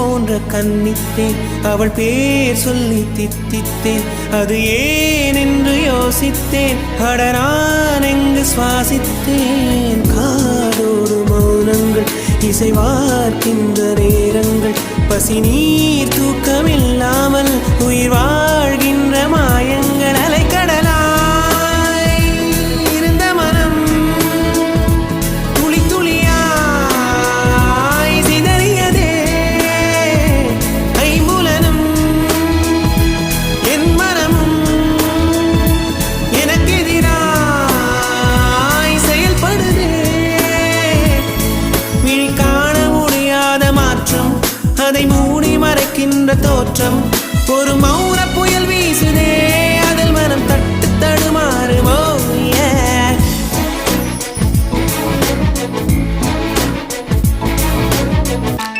போன்ற கன்னித்தேன். அவள் பேர் சொல்லி தித்தித்தேன். அது ஏன் என்று யோசித்தேன். அட நான் எங்கு சுவாசித்தேன். காதோடு மௌனங்கள் இசைவார்க்கின்ற நேரங்கள். பசி நீர் தூக்கமில்லாமல் உயிர் வாழ்கின்ற மாயங்கள். அலைக்கடலாய் இருந்த மனம் துளி துளியாய் சிதறியதே. ஐம்புலனும் என் மனமும் எனக்கெதிராய் செயல்படுதே. விழி காண முடியாத மாற்றம், அதை மூடி மறைக்கின்ற தோற்றம். ஒரு மௌன புயல் வீசுதே.